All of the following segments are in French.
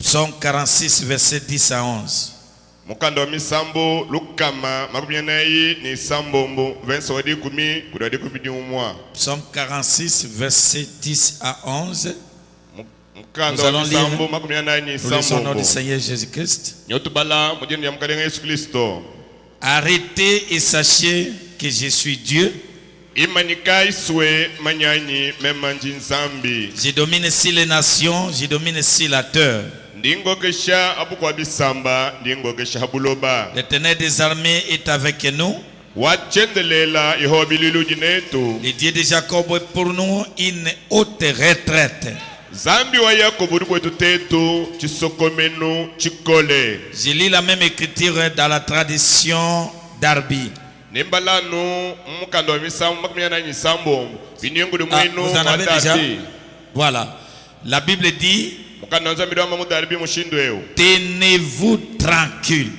Psaume 46, verset 10 à 11. Mukanda misambo lukama makubianayi ni sambombo verset wadi kumi kudadi kubidi umwa. Psaume 46, verset 10 à 11. Nous allons lire au nom du Seigneur Jésus-Christ. Arrêtez et sachez que je suis Dieu. Je domine sur les nations, je domine sur la terre. L'Éternel des armées est avec nous. Le Dieu de Jacob est pour nous une haute retraite. Je lis la même écriture dans la tradition d'Arbi. Vous en avez déjà? Voilà. La Bible dit: tenez-vous tranquille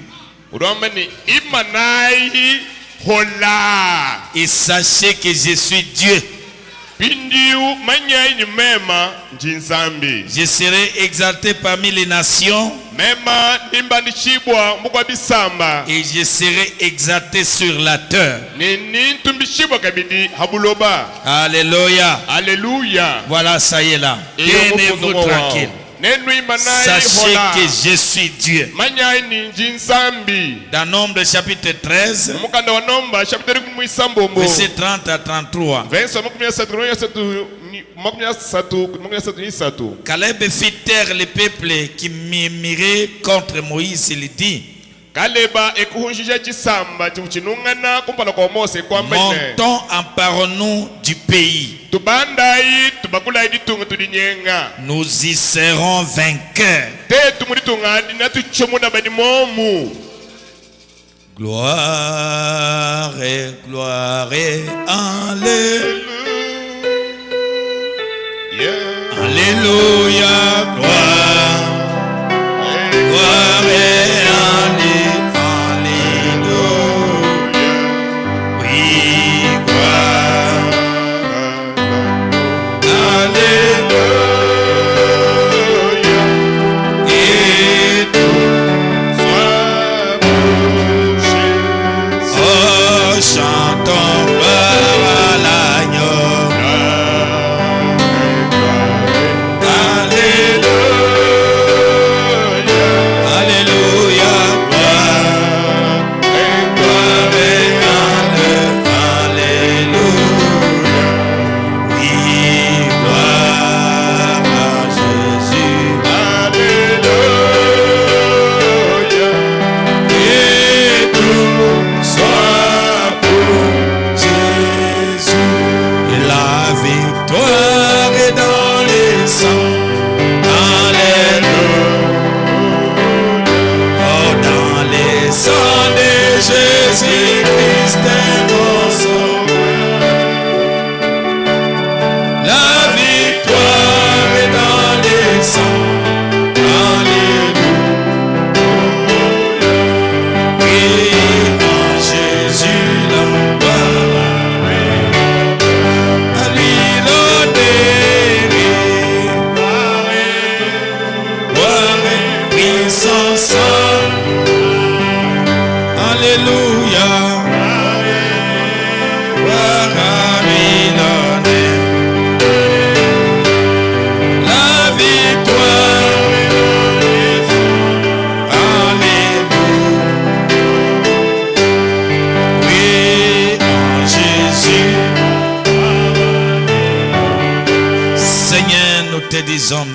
et sachez que je suis Dieu. Je serai exalté parmi les nations et je serai exalté sur la terre. Alléluia. Alléluia. Voilà, ça y est là. Tenez-vous tranquille. Sachez que je suis Dieu. Dans Nombre chapitre 13, verset 30 à 33. Caleb fit taire les peuples qui murmuraient contre Moïse. Il dit: montons, emparons-nous du pays. Nous y serons vainqueurs. Gloire et gloire et alléluia. Alléluia, gloire, gloire et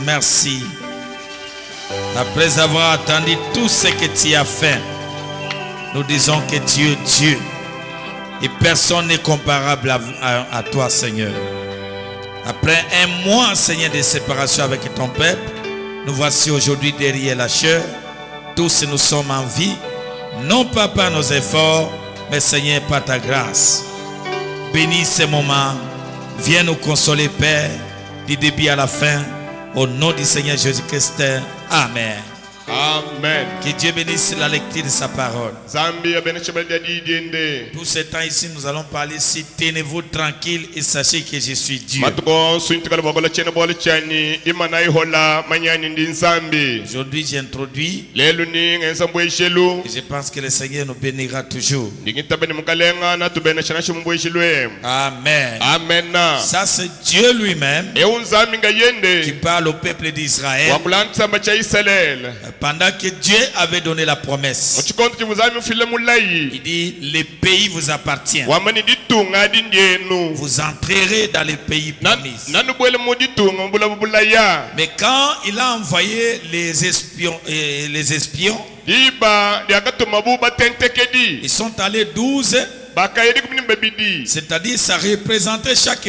merci. Après avoir attendu tout ce que tu as fait, nous disons que tu es Dieu et personne n'est comparable à toi, Seigneur. Après un mois, Seigneur, de séparation avec ton peuple, nous voici aujourd'hui derrière la chair. Tous nous sommes en vie, non pas par nos efforts, mais Seigneur, par ta grâce. Bénis ces moments, viens nous consoler, Père, du début à la fin. Au nom du Seigneur Jésus-Christ, Amen. Amen. Que Dieu bénisse la lecture de sa parole. Zambia benechebeldia didiende. Tout ce temps ici, nous allons parler si tenez-vous tranquille et sachez que je suis Dieu. Matuko suintikala bogola chene bole chani imana ihola manyani ndi nzambi. Aujourd'hui, j'introduis Lelo ni ngensambo eshelu. et je pense que le Seigneur nous bénira toujours. Ndingitabe ni mukalenga na tubene chana shimbo eshilwe. Amen. Amen. Ça, c'est Dieu lui-même E unzambi nga qui yende. parle au peuple d'Israël Wakulantamba cha Israel. pendant que Dieu avait donné la promesse. Muchikondo chimuzambi mfile mulayi. Il dit, le pays vous appartient. Wamani ditunga dindienu. Vous entrerez dans le pays promis. Nanu bwele mu ditunga mbula bulaya. Mais quand il a envoyé les espions, Diba diakatuma buba tentekedi. ils sont allés 12, Bakayedi kumini mbebidi. c'est-à-dire ça représentait chaque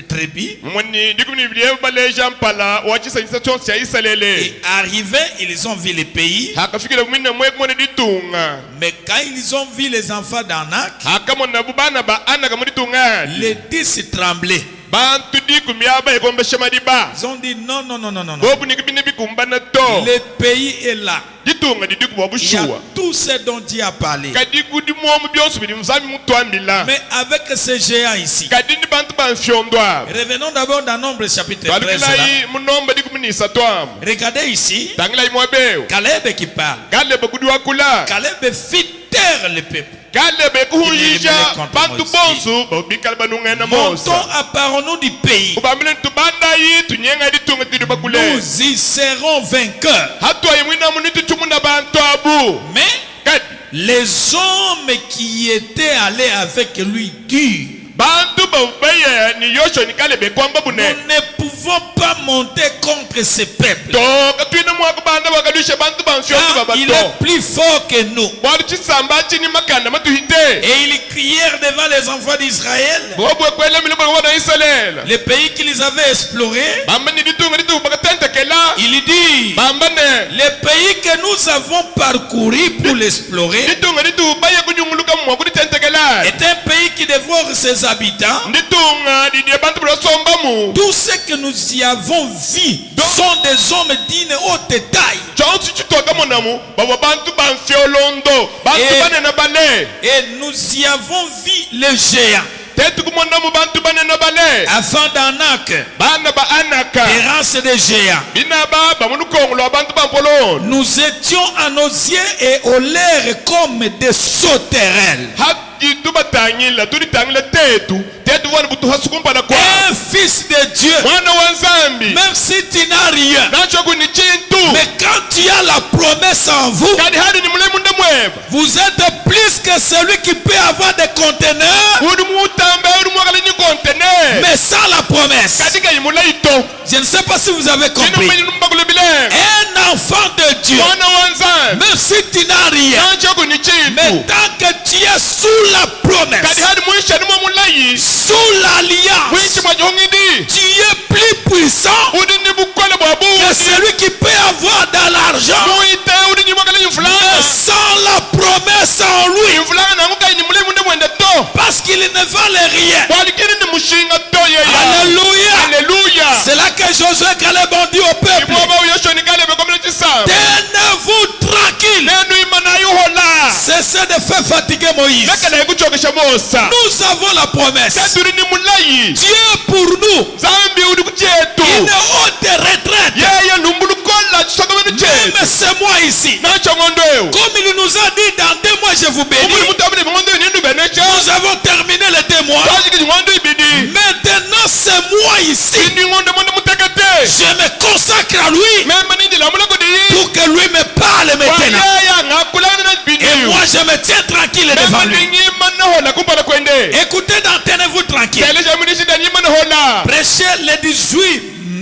tribu. Mwani dikumini biye baleja mpala wachisa insation ya Israel. Et arrivés, ils ont vu le pays. Hakafikile kumini mwek mwani ditunga. Mais quand ils ont vu les enfants d'Anak, Hakamona bubana ba ana kamuditunga. les 10 tremblaient. Bantu dikumyaba ekombe shemadiba. Ils ont dit non, non, non, non, non, non. Bobu nikibini bikumbana to. Le pays est là. Ditunga didiku Il y a wabushua. tout ce dont Dieu a parlé. Kadikudi mwomu byonso bili mzami mutwambila. Mais avec ces géants ici, Kadini bantu banfyondwa. revenons d'abord dans Nombre chapitre 13. Là. Balukilai munomba dikumini twamu. Regardez ici, Tangilai mwabeo. Caleb qui parle. Kalebe kudi wakula. Caleb fit taire le peuple. Kalebe kuhulija bantu Moïse. bonso babikala banungena Montons, mosa. apparons-nous du pays. Ubamile tubanda yi tunyenga ditunga tidi bakule. Nous y serons vainqueurs. Hatwa yimwina munitu chumuna bantu abu. Mais Kadi. les hommes qui étaient allés avec lui dirent, Bantu baubeye ni Yoshua ni Kalebe kwamba nous bune. ne pouvons pas monter contre ce peuple. Toka tuina mwaku banda wakadushe bantu banfyondi Car il babato. est plus fort que nous. Bwadu chisamba chini makanda matuhite. Et ils crièrent devant les enfants d'Israël. Bobu kwele miluko wana Israel. Le pays qu'ils avaient exploré, Bamba ni ditunga ditu bakatente kela. il dit, Bamba ne. le pays que nous avons parcouru pour l'explorer Ditunga ditu baye kunyunguluka mwaku ditente kela. est un pays qui dévore ses habitants. Nditunga didiye bantu bulosomba mu. Tous ceux que nous y avons vus sont des hommes d'une haute taille. Chonsi chitoka monamu. Baba bantu banfyolondo. Bantu banena bale. Et nous y avons vu les géants. Tetu kumonamu bantu banena bale. Afin d'Anak, Bana ba anaka. les races des géants. Binaba bamunukongolo bantu bampolo. Nous étions à nos yeux et au l'air comme des sauterelles. Haki tubatangila tulitangila tetu. Tetu wana butuhasukumpa na kwa. Un fils de Dieu, Mwana wa nzambi. même si tu n'as rien, Nacho kuni chintu. mais quand tu as la promesse en vous, Kadi hadi ni mule munde mweba. vous êtes plus que celui qui peut avoir des conteneurs, Udu mutambe udu mwakale ni conteneur. mais sans la promesse. Kadika yimula ito. Je ne sais pas si vous avez Ninu compris. mwenye numbagule bile. Un enfant de Dieu, Mwana wa nzambi. même si tu n'as rien, Nacho kuni mais chintu. tant que tu es sous la Kadi promesse, hadi mwisha ni mwamulayi. sous l'alliance, Mwishi mwajongidi. tu es plus puissant Udu ni bukole bwabu. que celui qui peut avoir de l'argent, Muite udu ni mwakale mais yifulanga. sans la promesse en lui, Yifulanga na nguka ni mule munde mwende to. parce qu'il ne valait rien. Walikini ni mushinga to yeye. Alléluia. Alléluia. C'est là que Josué et Caleb ont dit au peuple, Ibwaba Yoshua ni Kalebe komile chisamba. tenez-vous tranquille, Nenu imana yuhola. cessez de faire fatiguer Moïse. Nekala yikuchokesha Musa. Nous avons la promesse. Teturi ni mulayi. Dieu pour nous, Zambi udi kuchetu. une haute retraite. Yeye lumbulukola chisokamenu chetu. Même c'est moi ici. Nacho ngondweo. Comme il nous a dit dans 2 mois, je vous bénis. Umuli mutabile ngondweo nindu benecha. Nous avons terminé les 2 mois. Twajiki ngondweo ibidi. Maintenant, c'est moi ici. Indi ngondo mwende mutekete. Je me consacre à lui Mema nindi la mulako diyi. pour que lui me parle maintenant. Wayaya ngakulana na bidi. Et moi, je me tiens tranquille devant Mema lui. ninyi mana hola kumpala kwende. Écoutez, dans tenez-vous tranquille. Teleja munishi dani mana hola. Prêchez le 18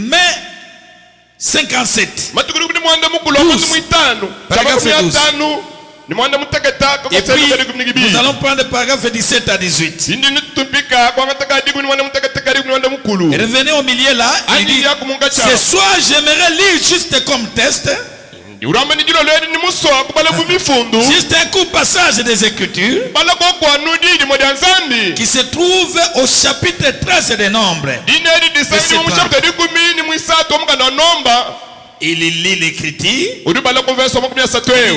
mai 57. Matukuru kuni mwanda mukulu wa mwanda mwitanu. Paragraphe Sababu 12. mwitanu. Ni mwanda muteketa. Et puis, nous allons prendre le paragraphe 17 à 18. Indi nitupika kwa ngataka adibu ni mwanda muteketa karibu ni mwanda mukulu. Et revenez au milieu là. Il Andi dit, ya kumungacha. ce soir, j'aimerais lire juste comme test, Uramba ni jilo ledi ni muso kubala kumifundu. juste un court passage des Écritures Bala kwa nudi di mwanda nzambi. qui se trouve au chapitre 13 des Nombres. Dineri disaini Verset mu chapter 10 ni mwisatu omukana nomba. il lit l'écriture. uri bala ku verse 13.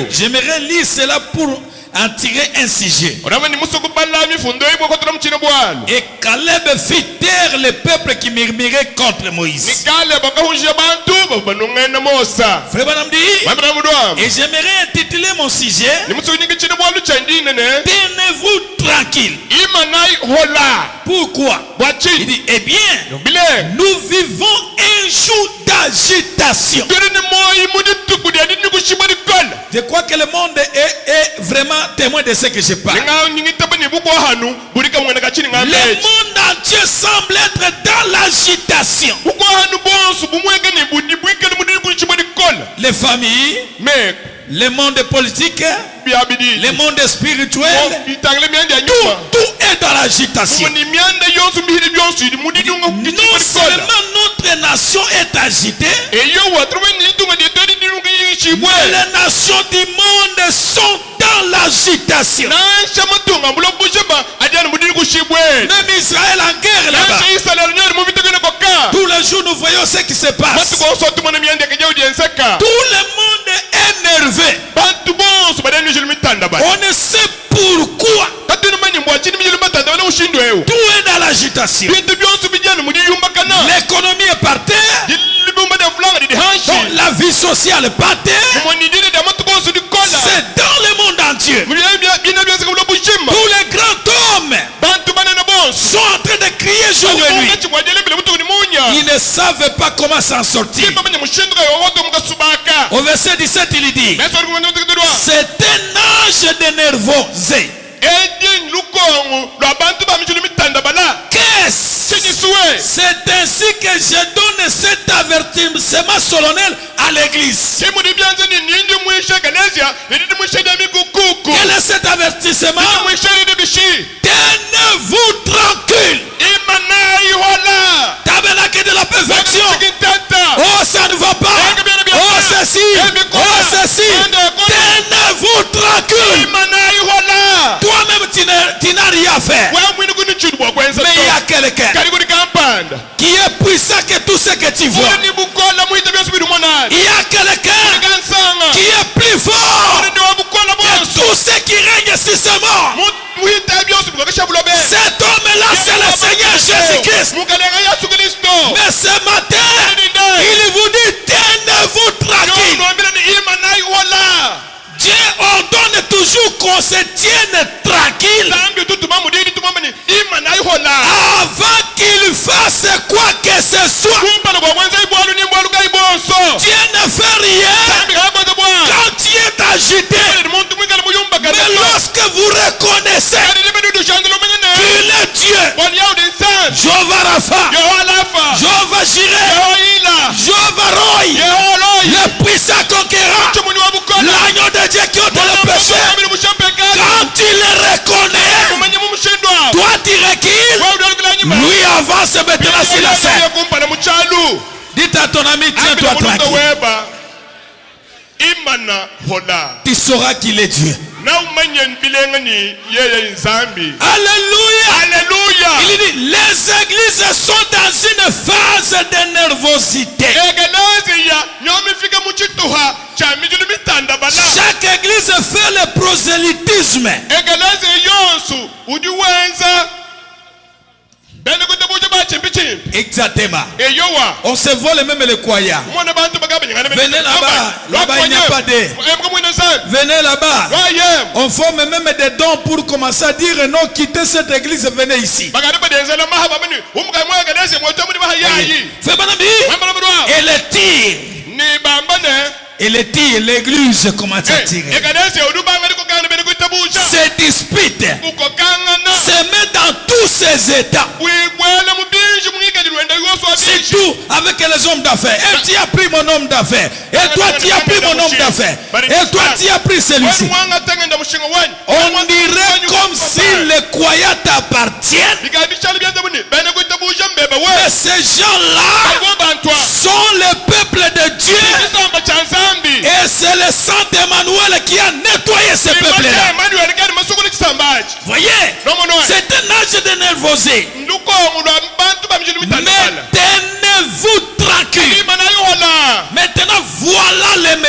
J'aimerais lire cela pour en tirer un sujet. Orama ni musuku bala mifundo ibo ko turamukine bwalo. Et Caleb fit taire le peuple qui murmurait contre Moïse. Nikale bakahuje bantu banungena Mosa. Frère Banamdi, Mabra mudwa. et j'aimerais intituler mon sujet Ni musuku nyingine bwalo chandine ne. Tenez-vous tranquille. Imanai hola. Pourquoi? Bwachi. Il dit, eh bien, Bile. nous vivons un jour d'agitation. Je crois que le monde est vraiment témoin de ce que je parle. Le monde entier semble être dans l'agitation. Les familles, le monde politique, le monde spirituel, tout est dans l'agitation. Non seulement notre nation est agitée, mais les nations du monde sont dans l'agitation. Même Israël en guerre là-bas. Tous les jours nous voyons ce qui se passe. Tout le monde est énervé. On ne sait pourquoi. Tout est dans l'agitation. L'économie est par terre. Donc, la vie sociale est par terre. C'est dans le monde entier. Tous les grands hommes sont en train de crier jour et nuit. Ils ne savent pas comment s'en sortir. Au verset 17, il dit, c'est un âge de nervosité. Qu'est-ce? C'est ainsi que je donne cet avertissement solennel à l'église. Quel est cet avertissement? Tenez-vous tranquille. Tabernacle de la perfection. Oh, ça ne va pas. Oh, ceci. Oh, ceci. Tenez-vous tranquille. Toi-même, tu n'as rien à faire. Mais il y a quelqu'un qui est puissant que tout ce que tu vois. Il y a quelqu'un qui est plus fort que tout ce qui règne sur ce monde. Cet homme-là, c'est le Seigneur Jésus-Christ. Mais ce matin, il vous dit, tenez-vous tranquille. Dieu ordonne toujours qu'on se tienne tranquille avant qu'il fasse quoi que ce soit. Dieu ne fait rien quand tu es agité. Mais lorsque vous reconnaissez qu'il est Dieu, Jéhovah Rapha, Jéhovah Jireh, Jéhovah Roy, le puissant conquérant, l'agneau de Dieu qui ôte le péché. Quand tu le reconnais, toi tu recules, lui avance maintenant sur la scène. Dites à ton ami, tiens-toi tranquille. Tu sauras qu'il est Dieu. Alléluia. Alléluia. Il dit, les églises sont dans une phase de nervosité. Chaque église fait le prosélytisme. Exactement. On se vole même les croyants. Venez là-bas. Là-bas il n'y a pas d'air. Venez là-bas. On forme même des dons pour commencer à dire non, quittez cette église, venez ici. Et les tirs. Et les tirs, l'église commence à tirer. Se dispute. Se met dans tous ces états. C'est tout avec les hommes d'affaires. Et tu as pris mon homme d'affaires. Et toi tu as pris mon homme d'affaires. Et toi tu as pris celui-ci. On dirait comme si les croyants t'appartiennent. Mais ces gens-là sont le peuple de Dieu. Et c'est le Saint Emmanuel qui a nettoyé ce peuple-là. Voyez, c'est un âge de nervosité. Mais tenez-vous tranquille. Maintenant,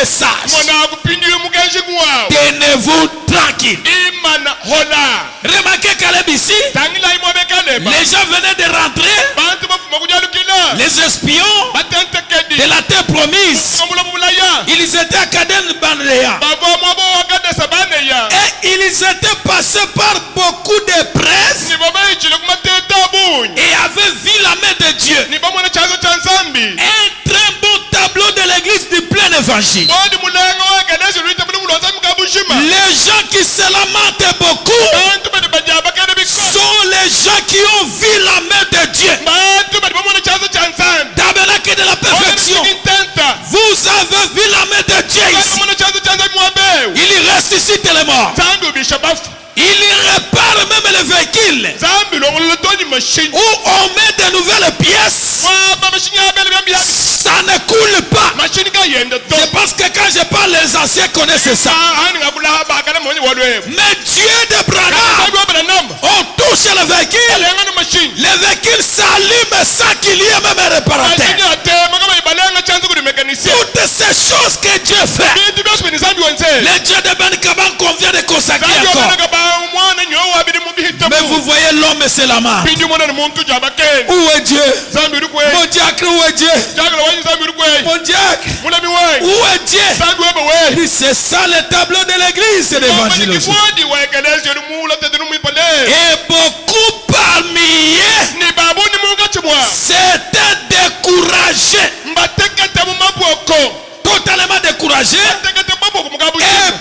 message. mwana kupindile mugenji kuwao Tenez-vous tranquille. imana hola Remarquez Caleb ici. tangila imwabe Kaleba Les gens venaient de rentrer. bantu bafuma kujalukila Les espions batentekedi de la terre promise. kamula bulaya Ils étaient à Kaden Barnea. bavo mwabo wakadesa baneya Et ils étaient passés par beaucoup de presse nibo bayichile kumateta bunyi et avaient vu la main de Dieu. nibo mwana chanzo cha nzambi Un très beau tableau de l'église du plein évangile. bodi mulenga wakanesi lwitabuli bulonza mukabushima Les gens qui se lamentent beaucoup bantu badi bajaba kene bikosi sont les gens qui ont vu la main de Dieu. bantu badi bamwana chanzo cha nzambi Tabernacle de la perfection. intenta Vous avez vu la main de Dieu ici. mwana chanzo cha nzambi mwabeu Il ressuscite les morts. nzambi ubisha bafu Il répare même les véhicules nzambi longolola toni machine où on met de nouvelles pièces. mwaba machine yabele byambya Ça ne coule pas. machine kayenda to Je pense que quand je parle, les anciens connaissent ça. hani ngakula bakala mwenye walwe Mais Dieu de Branham, nzambi wabela namba on touche le véhicule. lenga no machine Le véhicule s'allume sans qu'il y ait même un réparateur. machine atema kama ibalenga chanzo kuli mécanicien Toutes ces choses que Dieu fait, bintu byose bini nzambi wenze le Dieu de Ben Kaban convient de consacrer nzambi encore. wabela ba umwana nyo wabili mubihita Mais vous voyez, l'homme c'est la main. bintu mwana ni muntu jabakeni Où est Dieu? nzambi uri kwe Mon diacre, où est Dieu? jagala wanyi nzambi uri kwe Mon diacre, mulami we où est Dieu? nzambi webe we Il dit, c'est ça le tableau de l'église de l'évangile aussi. kifwadi waekelezi yoni mula tete numwipale Et beaucoup parmi eux ni babu ni munga chibwa s'étaient découragés, mbatekete mu mabwoko totalement découragés batekete mabwoko et mukabushima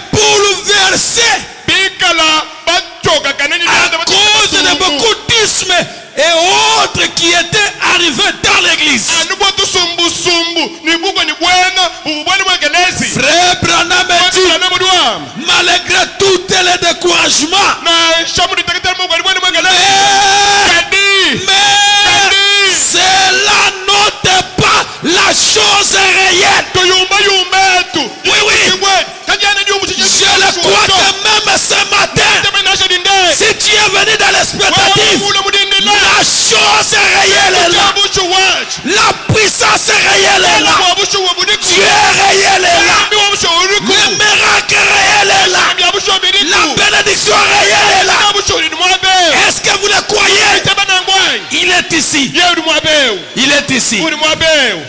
bouleversés bikala bachoka kaneni à cause de beaucoup d'ismes et autres qui étaient arrivés dans l'église. anubwo tusumbusumbu nibugwa ni bwena ububwani bwekelezi Frère Branham dit, na mudwama malgré tous les découragements, na shamu ditekete mubugwa ni bwani bwekelezi kadi mais cela n'ôte pas la chose réelle. tuyumba yumbetu Oui, oui. kajana ndi umuchiche Je le crois que même ce matin, temenasha dinde si tu es venu dans l'expectative, ule mudindila la chose réelle est là. abushu wachi La puissance réelle est là. abushu wabudiku Dieu réel est là. ndi abushu uriku Le miracle réel est là. abushu biriku La bénédiction réelle est là. abushu ni mwabe Est-ce que vous le croyez? tebana ngwai Il est ici. ye uri mwabe Il est ici. uri mwabe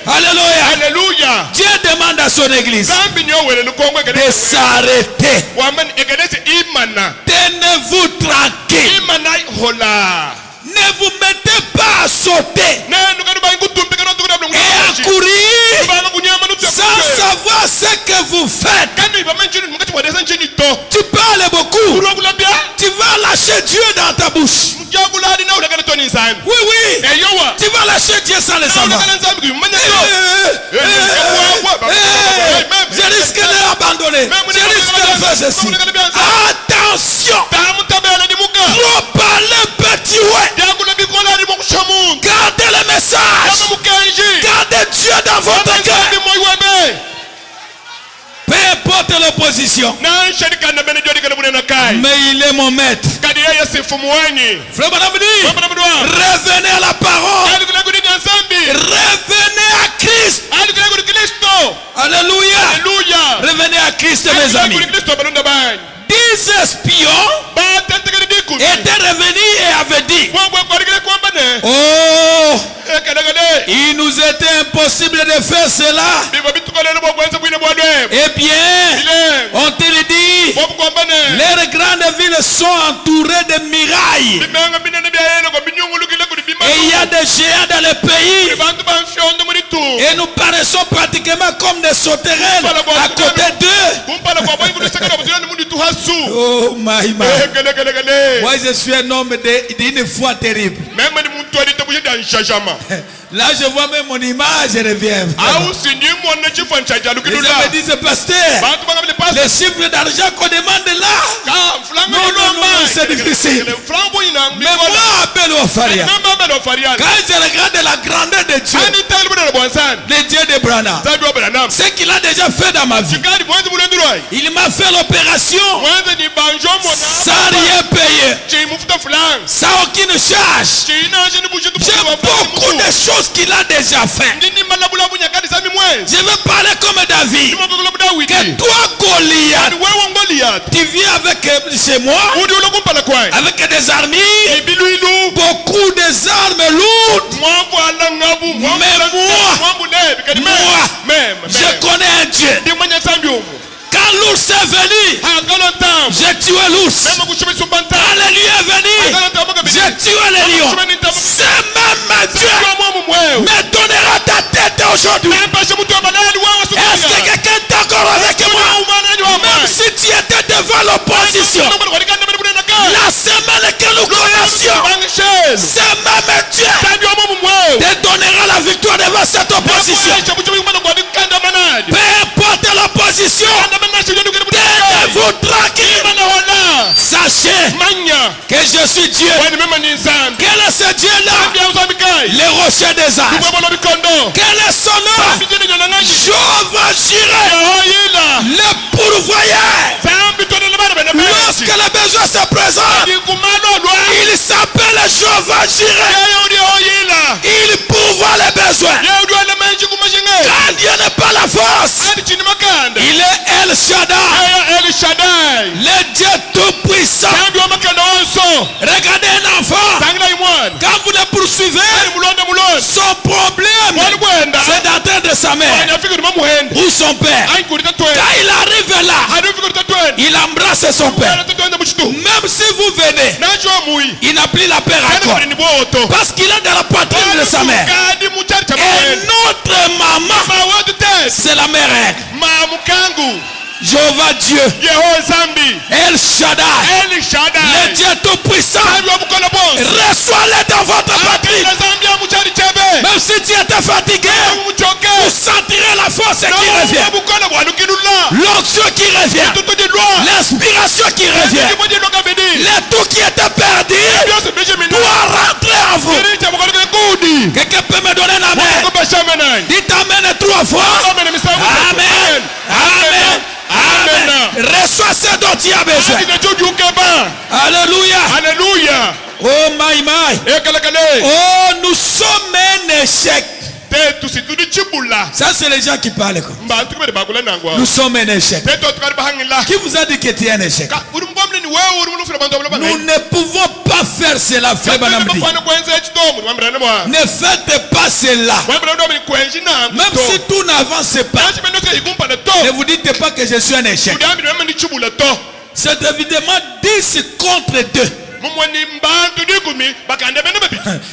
Alléluia. haleluya Dieu demande à son église zambi nyo wele lukongwe de s'arrêter. wamani ekelezi imana Tenez-vous tranquille. imana hola Ne vous mettez pas à sauter nenu kanu bayingutumbika notukuna bulu et à courir banga kunyama sans savoir ce que vous faites. kanu ibama nchini mukati wadesa nchini to Tu parles beaucoup. ulokulabya Tu vas lâcher Dieu dans ta bouche. mjakuladi na ulekana toni nzambi Oui, oui. eyowa Tu vas lâcher Dieu sans le savoir. ulekana nzambi kuyumanya Eh, Je risque de l'abandonner. Je risque de faire ceci. Attention. tamutabela dimuka Trop parler petit ouais. yakula bikola dimukushamungu Gardez le message. mukenji Gardez Dieu dans votre cœur. nzambi moyiwebe Peu importe l'opposition. nansharikana bene jodikana bunena kai Mais il est mon maître. kadi yeye sifumu wanyi Frère Madame dit, baba namudwa revenez à la parole. alikula kudi nzambi Revenez à Christ. alikula kudi kristo Alléluia. haleluya Revenez à Christ, mes amis. kudi kristo balonda banyi 10 espions batentekele dikulu étaient revenus et avaient dit, kwangwe kwalikile kwambane oh, ekalekale il nous était impossible de faire cela. biba bitukolele bwakwenza bwine bwadwe Eh bien, ile on te le dit, bwabukwambane les grandes villes sont entourées de murailles. bimenga binene byayene kwa binyungulukile kuli bima Et il y a des géants dans le pays. bantu bamfyondo muri tu Et nous paraissons pratiquement comme des sauterelles à côté d'eux. kumpala kwa boyi kulisekana butulani muri tu hasu Oh my my. ekelekele Moi je suis un homme d'une foi terrible. meme ni muntu alitabushida nshajama Là je vois même mon image revient. au sinimona chifo nchaja Les gens lukidula me disent, pasteur, bantu bangabile Les chiffres d'argent qu'on demande là. Non, c'est difficile. Mais moi, Abel Ofaria, quand je regarde la grandeur de Dieu, le Dieu de Branham, ce qu'il a déjà fait dans ma vie, il m'a fait l'opération sans rien payer, sans aucune charge. J'aime beaucoup de choses qu'il a déjà fait. Je veux parler comme David. Que toi, Goliath, tu viens avec chez moi avec des armures, beaucoup des armes lourdes. Mais moi, je connais un Dieu. Quand l'ours est venu, j'ai tué l'ours. Quand le lion est venu, j'ai tué le lion. Ce même Dieu me donnera ta tête aujourd'hui. Est-ce que quelqu'un est d'accord avec moi? Même si tu étais devant l'opposition, la semaine que nous connaissions, ce même Dieu te donnera la victoire devant cette opposition. Peu importe l'opposition, tenez-vous tranquille. Sachez que je suis Dieu. Quel est ce Dieu-là? Le rocher des âges. Quel est son nom? Jéhovah Jireh, le pourvoyeur. Lorsque le besoin se présente, il s'appelle Jéhovah Jireh. Il pourvoit les besoins. Quand Dieu n'est pas la force, il est El Shaddai, le Dieu tout-puissant. Regardez un enfant, quand vous le poursuivez, son problème, c'est d'atteindre sa mère ou son père. Quand il arrive là, il embrasse son père. Même si vous venez, il n'a plus la peur encore, parce qu'il est dans la poitrine de sa mère. Et notre maman, c'est la mère. Jéhovah Dieu, El Shaddai, le Dieu tout-puissant, reçois-le dans votre patrie. Même si tu étais fatigué, vous sentirez la force qui revient, l'onction qui revient, l'inspiration qui revient. Le tout qui était perdu doit rentrer en vous. Quelqu'un peut me donner un amen? Dites amen 3 fois. Amen, amen, amen. Reçois ce dont tu as besoin. Alléluia. Alléluia. Oh my my. Oh, nous sommes un échec. Ça c'est les gens qui parlent quoi. Nous sommes un échec. Qui vous a dit que tu es un échec? Nous ne pouvons pas faire cela, frère Banamdi. Ne faites pas cela. Même si tout n'avance pas, ne vous dites pas que je suis un échec. C'est évidemment 10 contre 2.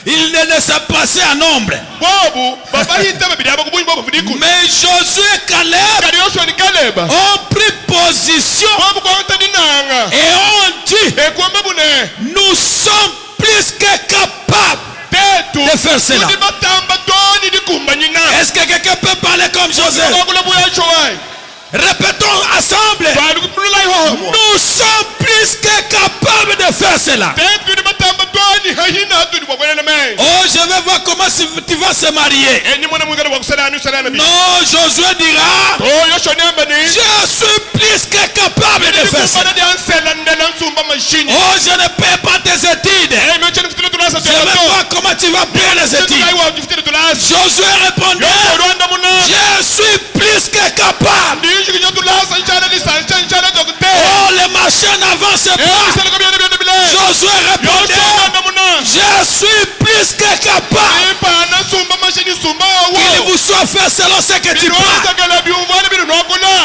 Il ne laisse passer un nombre. Mais Josué et Caleb ont pris position et ont dit: nous sommes plus que capables de faire cela. Est-ce que quelqu'un peut parler comme Josué? Répétons ensemble. Nous sommes plus que capables de faire cela. Oh, je vais voir comment tu vas se marier. Non, Josué dira: je suis plus que capable de faire cela. Oh, je ne paie pas tes études. Je vais voir comment tu vas payer les études. Josué répondait: je suis plus que capable. Oh, le marché n'avance pas. Josué répondait: je suis plus que capable. Qu'il vous soit fait selon ce que tu parles.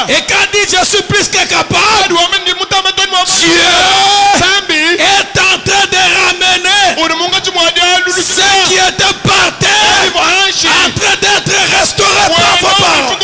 Et quand dit je suis plus que capable, Dieu est en train de ramener ce qui était par terre, en train d'être restauré par vos parents.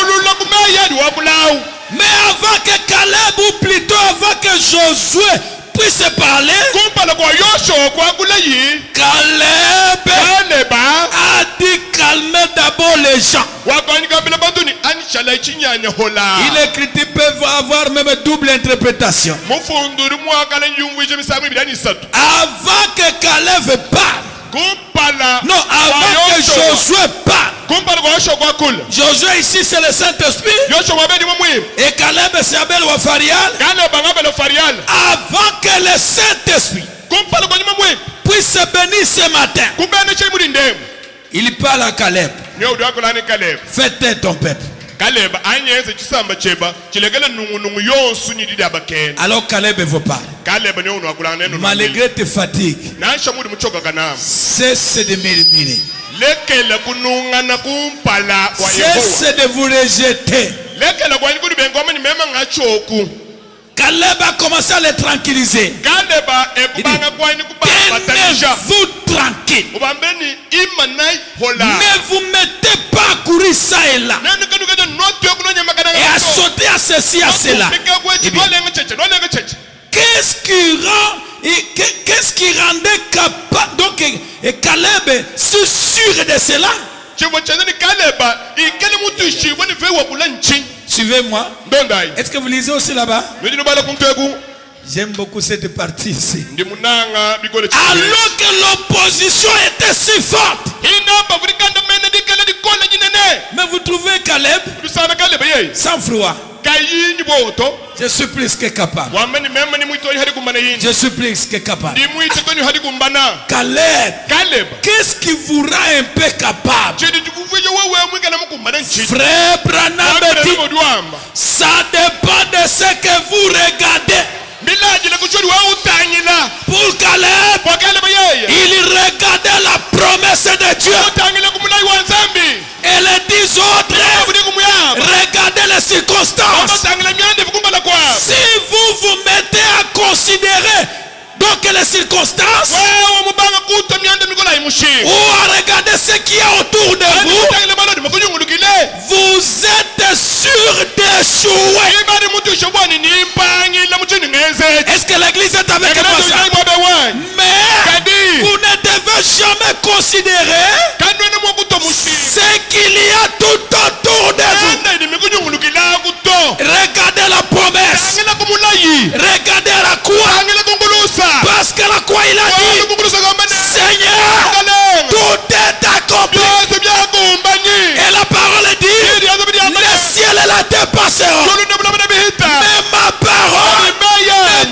Mais avant que Caleb, ou plutôt avant que Josué puisse parler, kumpala kwa Yoshua kwa kule yi Caleb Kaleba a dit calmer d'abord les gens. wakanyika bila batuni anishala chinyanya hola Il écrit, ils peuvent avoir même double interprétation. mufunduri mwakala nyumvije misamu ibirani satu Avant que Caleb parle, kumpala non, avant que Josué parle. kumpala kwa Yoshua kwa kule Josué ici c'est le Saint-Esprit Yoshua wabedi mumwi et Caleb c'est Abel ou Farial. Kaleba ngabelo farial Avant que le Saint-Esprit kumpala kwa mumwi puisse bénir ce matin, kumbene chimuri ndemu il parle à Caleb. nyodo akolani Kaleba Fais taire ton peuple. Kaleba anyeze chisamba cheba chilegele nungu yonsu nyididi abakene Alors Caleb veut parler. Kaleba ne onu akulana neno Malgré tes fatigues, na shamudi muchoka kanama cessez de murmurer. lekela kunungana kumpala wa Yehova Cessez de vous rejeter. lekela kwa nikudi bengoma ni mema ngachoku Caleb a commencé à les tranquilliser. Kaleba ekubanga kwa nikubatanisha Tenez-vous tranquille. ubambeni imanai hola Ne vous mettez pas à courir ça et là. nani kaduka noto yokunonya makana Et à sauter à ceci, à cela. Eh bien, qu'est-ce qui rendait capable donc et Caleb si sûr de cela? Suivez-moi. Est-ce que vous lisez aussi là-bas? J'aime beaucoup cette partie ici. Alors que l'opposition était si forte, mais vous trouvez Caleb sans froid. Je suis plus que capable. Je suis plus que capable. Caleb, qu'est-ce qui vous rend un peu capable? Frère Branham dit, ça dépend de ce que vous regardez. Pour Caleb, il regardait la promesse de Dieu. Et les 10 autres regardez les circonstances. Si vous vous mettez à considérer donc les circonstances ou à regarder ce qu'il y a autour de vous, vous êtes sûr d'échouer. Est-ce que l'église est avec moi? Mais vous ne devez jamais considérer ce qu'il y a tout autour de vous. Regardez la promesse. Regardez la croix. Parce que la croix, il a dit, Seigneur, tout est accompli. Et la parole dit, le ciel et la terre passeront, mais ma parole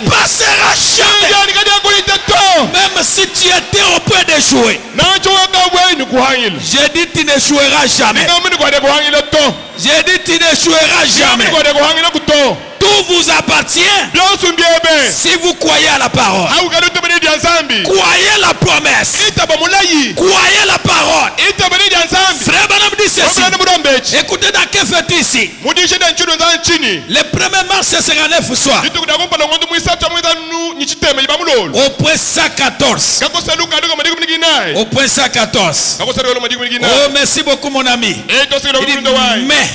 ne passera jamais. Même si tu étais au point d'échouer, j'ai dit tu n'échoueras jamais. J'ai dit tu n'échoueras jamais. Tout vous appartient si vous croyez à la parole. Croyez la promesse. Croyez la parole. Frère Branham dit ceci. Écoutez dans quel fait ici. Le 1er mars 59 soir. Au point 114. Au point 114. Oh, merci beaucoup mon ami. Mais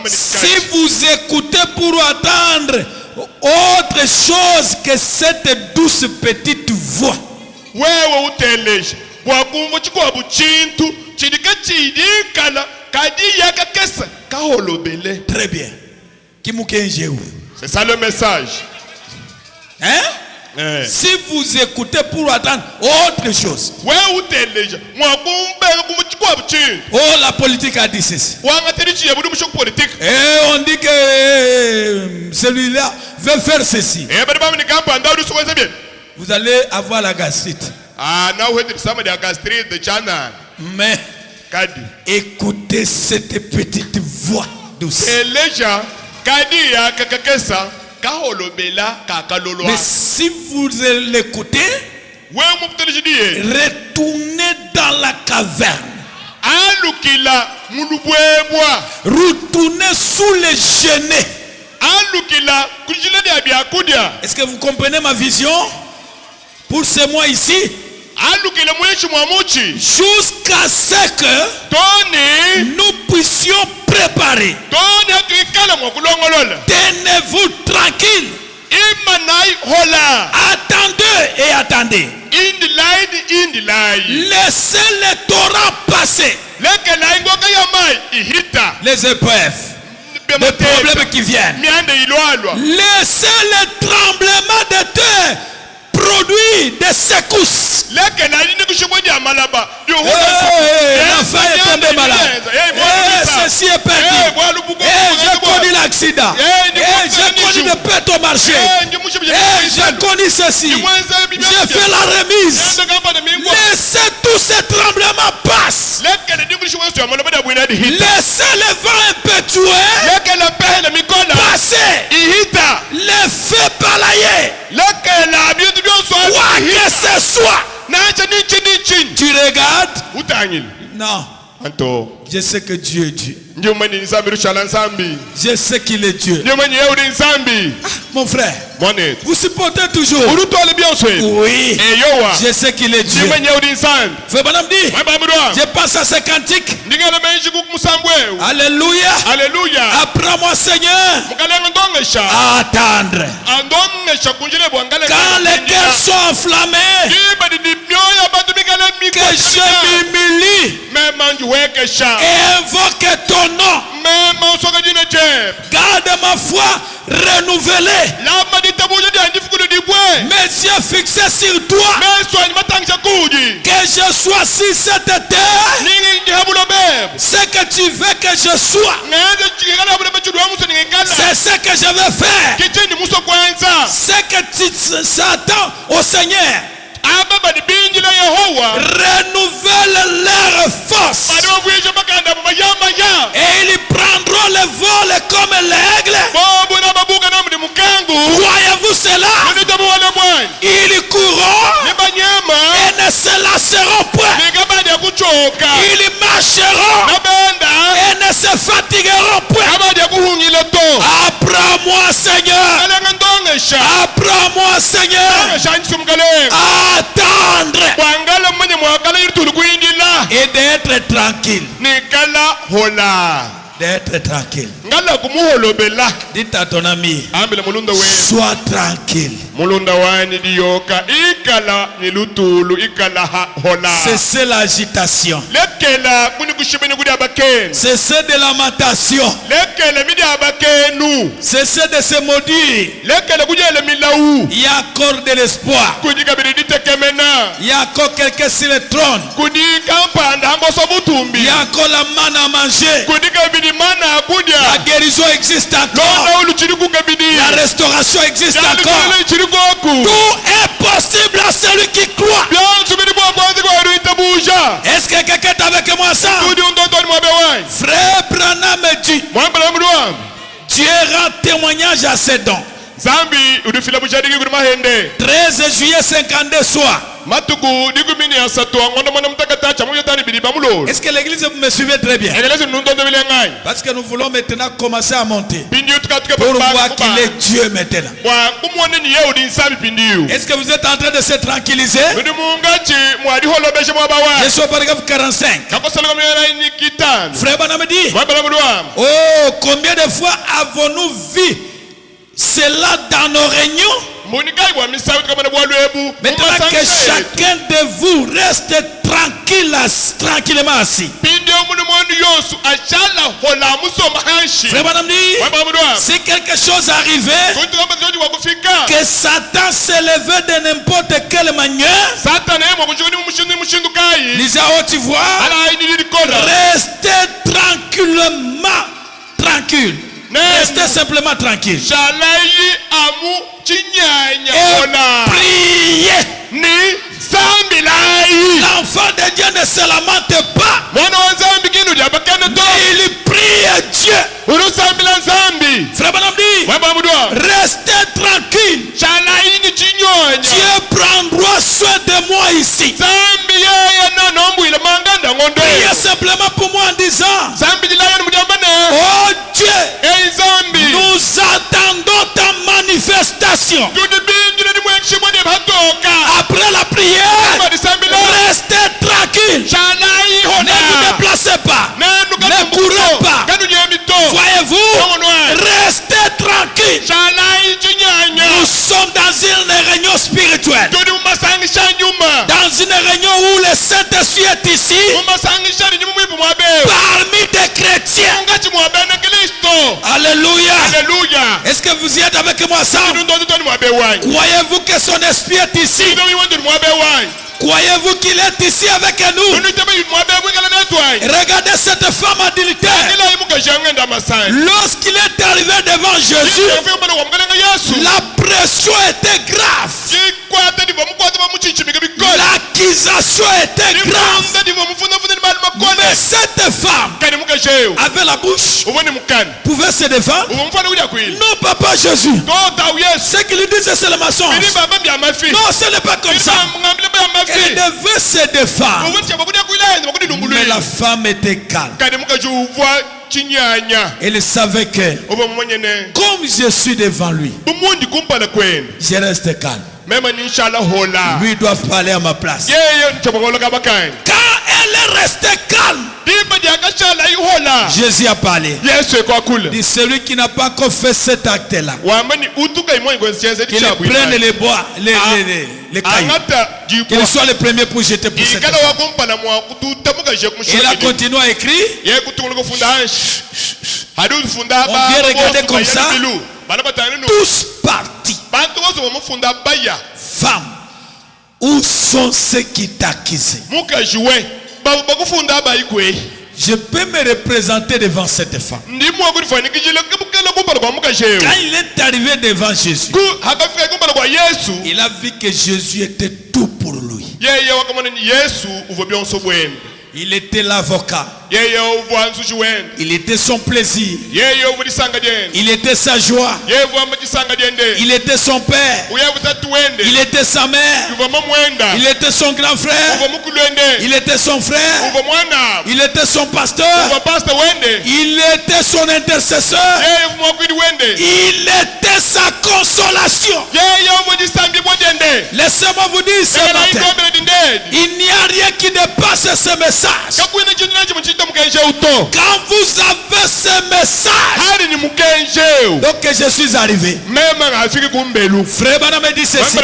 si vous écoutez pour attendre autre chose que cette douce petite voix, très bien. C'est ça le message. Hein? Si vous écoutez pour attendre autre chose. Oh, la politique a dit ceci. Et on dit que celui-là veut faire ceci. Vous allez avoir la gastrite. Mais écoutez cette petite voix douce. Mais si vous l'écoutez, retournez dans la caverne. Retournez sous les genêts. Est-ce que vous comprenez ma vision pour ce mois ici? Jusqu'à ce que nous puissions préparer. Tenez-vous tranquille. imanai hola. Attendez et attendez. In the line. Laissez les torrents passer. Leke la ingoka ya mai ihita. Les épreuves, les problèmes qui viennent. Miande iloalwa. Laissez les tremblements de terre produire des secousses. Leke la ini kushibodi amalaba. L'enfant est tombé malade. Ceci est perdu. J'ai connu l'accident. J'ai connu de perte au marché. J'ai connu ceci. J'ai fait la remise. Laissez tous ces tremblements passer. Laissez les vents impétueux passer. Les feux balayer. Quoi que ce soit. Tu regardes? Non. Je sais que Dieu est Dieu. Je sais qu'il est Dieu. Mon frère, vous supportez toujours? Oui. Je sais qu'il est Dieu. Frère Branham dit, je pense à ces cantiques. Alléluia. Alléluia. Apprends-moi, Seigneur, à attendre. Quand les cœurs sont enflammés, que je m'humilie et invoque ton nom. Garde ma foi renouvelée. Mes yeux fixés sur toi. Que je sois sur cette terre. Ce que tu veux que je sois, c'est ce que je vais faire. Ce que tu s'attend au Seigneur. Renouvelle leur force. Et ils prendront le vol comme l'aigle. Croyez-vous cela? Ils courront et ne se lasseront point. Ils marcheront et ne se fatigueront point. Apprends-moi, Seigneur. Apprends-moi, Seigneur, à attendre et d'être tranquille. D'être tranquille. Dites à ton ami, sois tranquille. Cessez l'agitation. Cessez de lamentation. Cessez de se maudire. Il y a encore de l'espoir. Il y a encore quelqu'un sur le trône. Il y a encore la manne à manger. La guérison existe encore. La restauration existe encore. Tout est possible à celui qui croit. Est-ce que quelqu'un est avec moi ça? Frère Branham dit, Dieu rend témoignage à ses dons. 13 juillet 52 soir. Est-ce que l'église me suivait très bien? Parce que nous voulons maintenant commencer à monter pour voir qu'il est Dieu maintenant. Est-ce que vous êtes en train de se tranquilliser? Je suis au paragraphe 45. Frère Branham dit, oh, combien de fois avons-nous vu cela dans nos réunions? Maintenant que chacun de vous reste tranquillement assis. Frère Branham dit, si quelque chose arrivait, que Satan s'élevait de n'importe quelle manière, lisez à haute voix, restez tranquillement tranquille. Restez simplement tranquille. Et priez. L'enfant de Dieu ne se lamente pas. Il prie Dieu. Frère Branham dit, restez tranquille. Dieu prendra soin de moi ici. Priez simplement pour moi en disant, oh Dieu, nous attendons ta manifestation. Après la prière, restez tranquille. Ne vous déplacez pas. Ne courez pas. Voyez-vous, restez tranquille. Nous sommes dans une réunion spirituelle. tuli mumasangisha nyuma Dans une réunion où le Saint-Esprit est ici. mumasangisha nyuma mwibu mwabewe Parmi des chrétiens. ngati mwabewe na Kristo. Alléluia. Haleluya. Est-ce que vous y êtes avec moi ça? Ndoni mwabewe. Croyez-vous que son esprit est ici? Ndoni wandoni mwabewe. Croyez-vous qu'il est ici avec nous? Regardez cette femme adultère. Lorsqu'il est arrivé devant Jésus, la pression était grave. L'accusation était grave. Mais cette femme avait la bouche, pouvait se défendre. Non, papa Jésus. Ce qu'il lui dit, c'est le mensonge. Non, ce n'est pas comme ça. Elle devait se défendre. Mais la femme était calme. Elle savait que, comme je suis devant lui, je reste calme. Lui doit parler à ma place. Quand elle est restée calme, Jésus a parlé. Dit celui qui n'a pas encore fait cet acte-là, qu'il prenne les bois, les cailloux, qu'il soit le premier pour jeter pour cette femme. Il a continué à écrire. On vient regarder comme ça. Tous partis. Femme, où sont ceux qui t'accusaient? Je peux me représenter devant cette femme. Quand il est arrivé devant Jésus, il a vu que Jésus était tout pour lui. Il était l'avocat. Il était son plaisir. Il était sa joie. Il était son père. Il était sa mère. Il était son grand frère. Il était son frère. Il était son pasteur. Il était son intercesseur. Il était sa consolation. Laissez-moi vous dire ce matin, il n'y a rien qui dépasse ce message. Quand vous avez ce message, donc je suis arrivé. Frère Bana me dit ceci.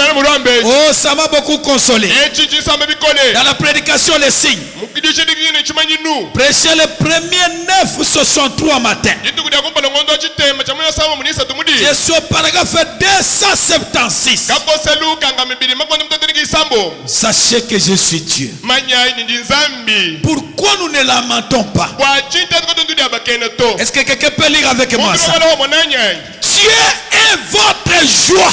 Oh, ça m'a beaucoup consolé. Dans la prédication, les signes. Prêchez le premier 9:63 matin. Je suis au paragraphe 276. Sachez que je suis Dieu. Pourquoi nous ne lamentons pas? Est-ce que quelqu'un peut lire avec moi ça? Dieu est votre joie.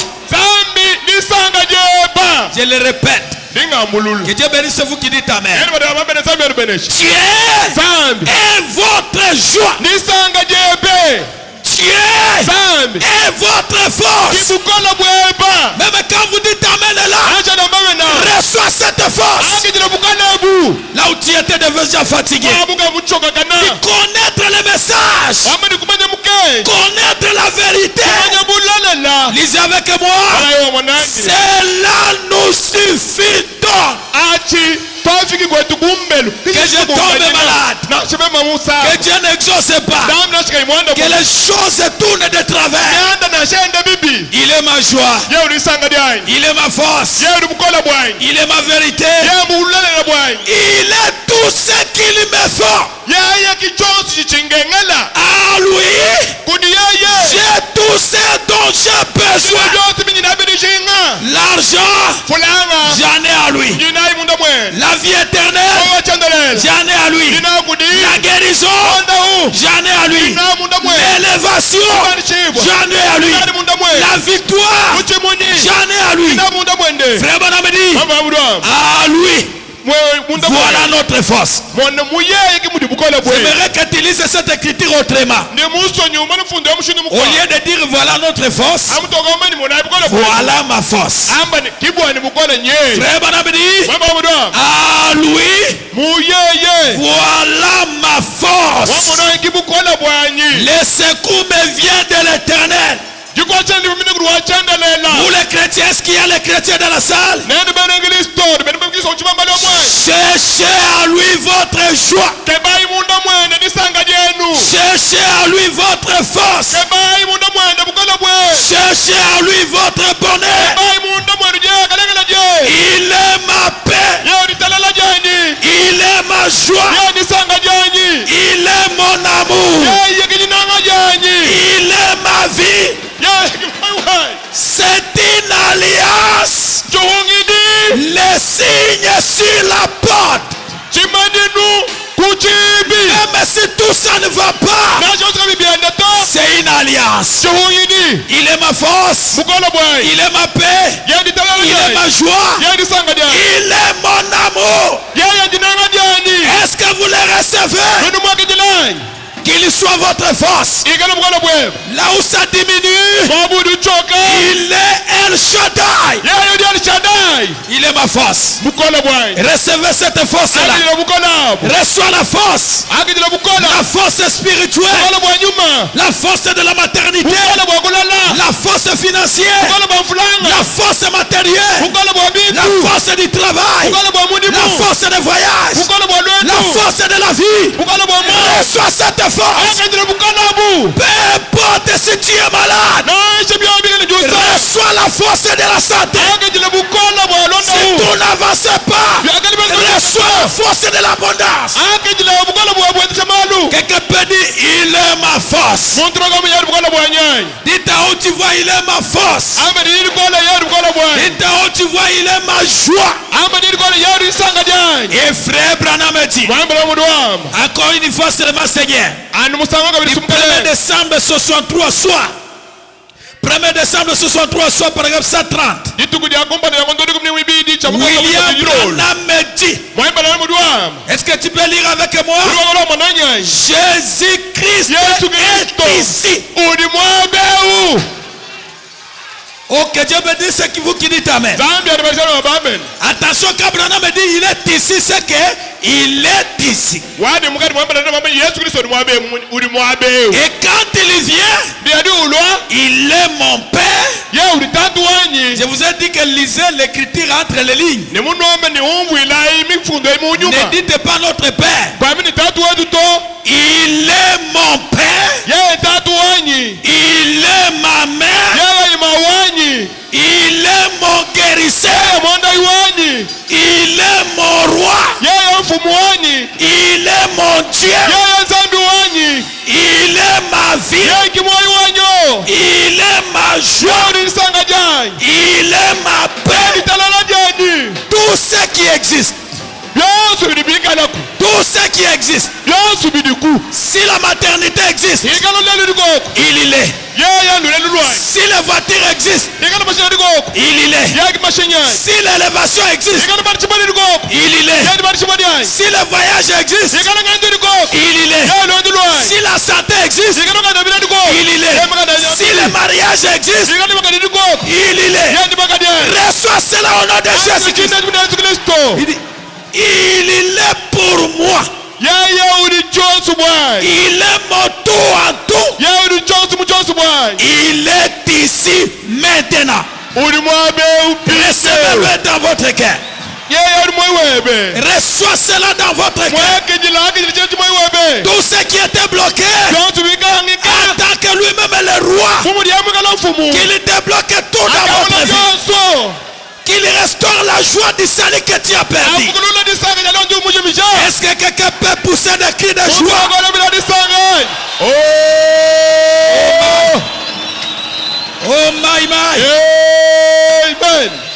Je le répète. Que Dieu bénisse vous qui dites amen. Dieu est votre joie. Dieu est votre force. Même quand vous dites amen là, reçois cette force. Là où tu étais déjà fatigué, connaître le message, connaître la vérité. Lisez avec moi. Cela nous suffit donc. Que je tombe malade, que Dieu n'exauce pas, que les choses tournent de travers. Il est ma joie, il est ma force, il est ma vérité, il est tout ce qu'il me faut. À lui, j'ai tout ce dont j'ai besoin. L'argent, j'en ai à lui. La vie éternelle, j'en ai à lui. La guérison, j'en ai à lui. L'élévation, j'en ai à lui. La victoire, j'en ai à lui. Frère Bonamedi, à lui. Voilà notre force. J'aimerais que tu lises cette écriture autrement. Au lieu de dire voilà notre force, voilà ma force. Frère Bonamedi, à lui, voilà ma force. Le secours me vient de l'Éternel. Vous les chrétiens, est-ce qu'il y a les chrétiens dans la salle? Cherchez à lui votre joie. Cherchez à lui votre force. Cherchez à lui suis votre bonheur. Il est ma paix. Il est ma joie. Il est mon amour. Il est ma vie. C'est une alliance. Les signes sur la porte. Même si tout ça ne va pas, c'est une alliance. Il est ma force. Il est ma paix. Il est ma joie. Il est mon amour. Est-ce que vous le recevez? Qu'il soit votre force. Là où ça diminue, il est El Shaddai. Il est ma force. Recevez cette force-là. Reçois la force. La force spirituelle. La force de la maternité. La force financière. La force matérielle. La force du travail. La force de voyage. La force de la vie. Reçois cette force. Peu importe si tu es malade, reçois la force de la santé. Si tu n'avances pas, reçois la force de l'abondance. Quelqu'un peut dire, il est ma force. Dites à où tu vois, il est ma force. Dites à où tu vois, il est ma joie. Et frère Branham dit, encore une fois seulement Seigneur, le 1er décembre 63 soir. 1er décembre 63 soir, par exemple 130. William Branham me dit, est-ce que tu peux lire avec moi? Jésus-Christ est ici. Ok, Dieu me dit ce que vous qui dites amen. Attention, quand Branham me dit il est ici, c'est que il est ici. Et quand il vient, il est mon Père. Je vous ai dit que lisez l'écriture entre les lignes. Ne dites pas notre Père. Il est mon Père. Il est ma mère. Il est mon guérisseur. Il est mon roi. Il est mon Dieu. Il est ma vie. Il est ma joie. Il est ma paix. Tout ce qui existe. Tout ce qui existe. Si la maternité existe, il est. Si la voiture existe, il est. Si l'élévation existe, il est. Si le voyage existe, il est. Si la santé existe, il est. Si le mariage existe, il est. Reçois cela au nom de Jésus-Christ. Il est pour moi. Il est mon tout en tout. Il est ici maintenant. Recevez-le dans votre cœur. Reçois cela dans votre cœur. Tout ce qui était bloqué, en tant que lui-même est le roi, qu'il débloque tout dans votre vie. Qu'il restaure la joie du salut que tu as perdu. Est-ce que quelqu'un peut pousser des cris de joie? Oh my my.